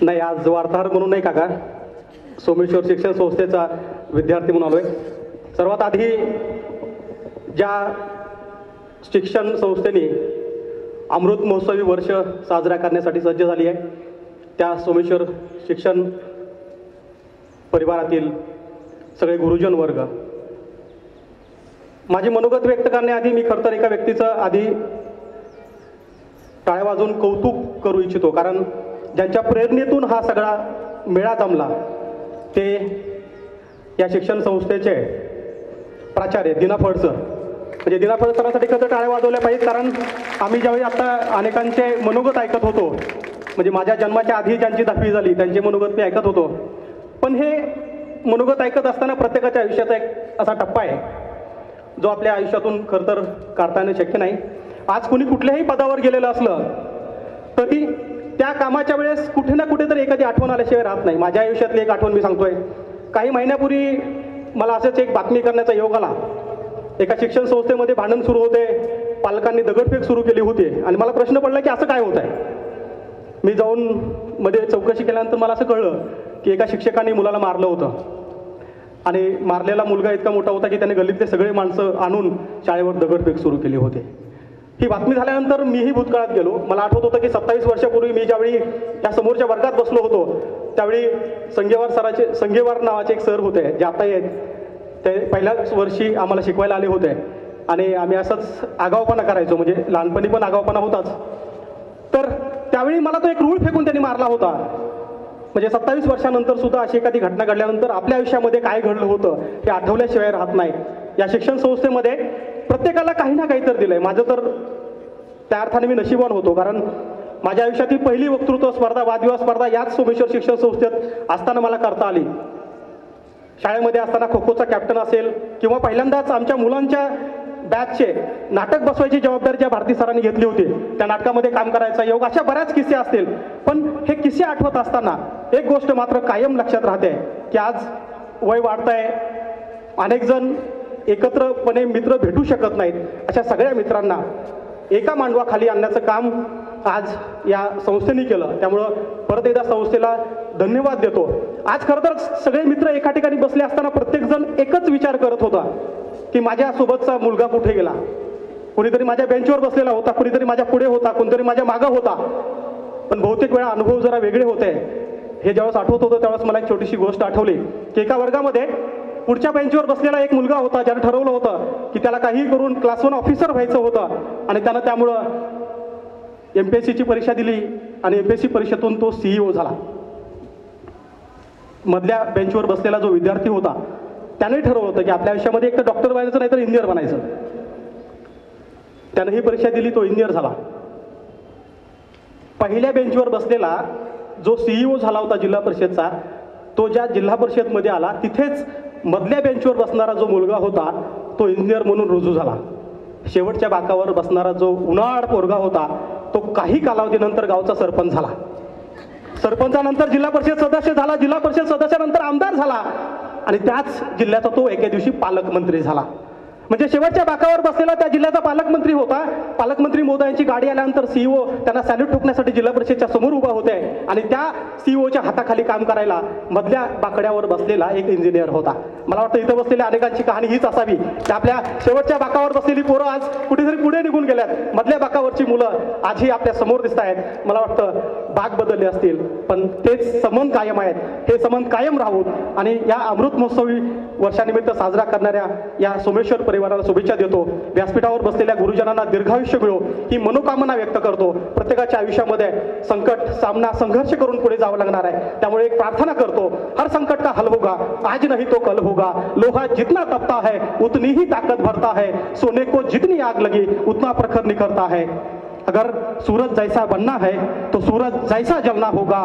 नाही, आज वार्ताहर म्हणून नाही काका, सोमेश्वर शिक्षण संस्थेचा विद्यार्थी म्हणून आलोय. सर्वात आधी ज्या शिक्षण संस्थेने अमृत महोत्सवी वर्ष साजरा करण्यासाठी सज्ज झाली आहे, त्या सोमेश्वर शिक्षण परिवारातील सगळे गुरुजन वर्ग, माझी मनोगत व्यक्त करण्याआधी मी खरं तर एका व्यक्तीचं आधी टाळ्या वाजवून कौतुक करू इच्छितो. कारण ज्यांच्या प्रेरणेतून हा सगळा मेळा जमला ते या शिक्षण संस्थेचे प्राचार्य दिना फड सर. म्हणजे दिना फड सरांसाठी खरं टाळ्या वाजवल्या पाहिजेत. कारण आम्ही ज्यावेळी आता अनेकांचे मनोगत ऐकत होतो, म्हणजे माझ्या जन्माच्या आधी ज्यांची 10वी झाली त्यांचे मनोगत मी ऐकत होतो, पण हे मनोगत ऐकत असताना प्रत्येकाच्या आयुष्याचा एक असा टप्पा आहे जो आपल्या आयुष्यातून खरं तर काढता येणं शक्य नाही. आज कुणी कुठल्याही पदावर गेलेलं असलं तरी त्या कामाच्या वेळेस कुठे ना कुठे तरी एखादी आठवण आल्याशिवाय राहत नाही. माझ्या आयुष्यातली एक आठवण मी सांगतोय. काही महिन्यापूर्वी मला असंच एक बातमी करण्याचा योग आला. एका शिक्षण संस्थेमध्ये भांडण सुरू होते, पालकांनी दगडफेक सुरू केली होती आणि मला प्रश्न पडला की असं काय होत आहे. मी जाऊन मध्ये चौकशी केल्यानंतर मला असं कळलं की एका शिक्षकांनी मुलाला मारलं होतं आणि मारलेला मुलगा इतका मोठा होता की त्याने गल्लीतले सगळे माणसं आणून शाळेवर दगडफेक सुरू केली होती. ही बातमी झाल्यानंतर मीही भूतकाळात गेलो. मला आठवत होतं की 27 वर्षापूर्वी मी ज्यावेळी त्या समोरच्या वर्गात बसलो होतो त्यावेळी संघेवार नावाचे एक सर होते, जे आता आहेत, ते पहिल्याच वर्षी आम्हाला शिकवायला आले होते आणि आम्ही असंच आगाऊपणा करायचो. म्हणजे लहानपणी पण आगाऊपणा होताच. तर त्यावेळी मला तो एक रूळ फेकून त्यांनी मारला होता. म्हणजे 27 वर्षानंतर सुद्धा अशी एखादी घटना घडल्यानंतर आपल्या आयुष्यामध्ये काय घडलं होतं हे आठवल्याशिवाय राहत नाही. या शिक्षण संस्थेमध्ये प्रत्येकाला काही ना काही तर दिलंय. माझं तर त्या अर्थाने मी नशीबवान होतो, कारण माझ्या आयुष्यातील पहिली वक्तृत्व स्पर्धा, वादविवाद स्पर्धा याच सोमेश्वर शिक्षण संस्थेत असताना मला करता आली. शाळेमध्ये असताना खो खोचा कॅप्टन असेल किंवा पहिल्यांदाच आमच्या मुलांच्या बॅचचे नाटक बसवायची जबाबदारी ज्या भारती सरांनी घेतली होती त्या नाटकामध्ये काम करायचा योग, अशा बऱ्याच किस्से असतील. पण हे किस्से आठवत असताना एक गोष्ट मात्र कायम लक्षात राहते की आज वय वाढत आहे, अनेक जण एकत्रपणे मित्र भेटू शकत नाहीत. अशा सगळ्या मित्रांना एका मांडवाखाली आणण्याचं काम आज या संस्थेने केलं. त्यामुळं परत एकदा संस्थेला धन्यवाद देतो. आज खरं तर सगळे मित्र एका ठिकाणी बसले असताना प्रत्येकजण एकच विचार करत होता की माझ्यासोबतचा मुलगा कुठे गेला. कोणीतरी माझ्या बेंचवर बसलेला होता, कोणीतरी माझ्या पुढे होता, कोणीतरी माझ्या मागं होता. पण बहुतेक वेळा अनुभव जरा वेगळे होते. हे ज्यावेळेस आठवत होतं त्यावेळेस मला एक छोटीशी गोष्ट आठवली की एका वर्गामध्ये पुढच्या बेंचवर बसलेला एक मुलगा होता ज्यानं ठरवलं होतं की त्याला काही करून क्लास 1 ऑफिसर व्हायचं होतं आणि त्यानं त्यामुळं MPSCची परीक्षा दिली आणि MPSC परीक्षेतून तो CEO झाला. मधल्या बेंचवर बसलेला जो विद्यार्थी होता त्याने ठरवलं होतं की आपल्या आयुष्यामध्ये एक तर डॉक्टर बनायचं नाही तर इंजिनियर बनायचं. त्यानं ही परीक्षा दिली, तो इंजिनियर झाला. पहिल्या बेंचवर बसलेला जो CEO झाला होता जिल्हा परिषदचा, तो ज्या जिल्हा परिषदमध्ये आला तिथेच मधल्या बेंचवर बसणारा जो मुलगा होता तो इंजिनियर म्हणून रुजू झाला. शेवटच्या बाकावर बसणारा जो उन्हाळ पोरगा होता तो काही कालावधीनंतर गावचा सरपंच झाला. सरपंचानंतर जिल्हा परिषद सदस्य झाला, जिल्हा परिषद सदस्यानंतर आमदार झाला आणि त्याच जिल्ह्याचा तो एके दिवशी पालकमंत्री झाला. म्हणजे शेवटच्या बाकावर बसलेला त्या जिल्ह्याचा पालकमंत्री होता. पालकमंत्री महोदयांची गाडी आल्यानंतर CEO त्यांना सॅल्यूट ठोकण्यासाठी जिल्हा परिषदच्या समोर उभा होते आणि त्या CEOच्या हाताखाली काम करायला मधल्या बाकड्यावर बसलेला एक इंजिनियर होता. मला वाटतं इथं बसलेल्या अनेकांची कहाणी हीच असावी की आपल्या शेवटच्या बाकावर बसलेली पोरं आज कुठेतरी पुढे निघून गेल्यात, मधल्या बाकावरची मुलं आजही आपल्या समोर दिसत आहेत. मला वाटतं बाग बदलले असतील पण तेच संबंध कायम आहेत. हे संबंध कायम राहूत आणि या अमृत महोत्सवी वर्षानिमित्त साजरा करणाऱ्या या सोमेश्वर परिवाराला शुभेच्छा देतो. व्यासपीठावर बसलेल्या गुरुजनांना दीर्घायुष्य मिळो ही मनोकामना व्यक्त करतो. प्रत्येकाच्या आयुष्यामध्ये संकट, सामना, संघर्ष करून पुढे जावं लागणार आहे. त्यामुळे एक प्रार्थना करतो, हर संकट का हल होगा, आज नहीं तो कल होगा. लोहा जितना तपता है उतनी ही ताकत भरता है. सोने को जितनी आग लगी उतना प्रखर निखरता है. अगर सूरज जैसा बनना है तो सूरज जैसा जलना होगा.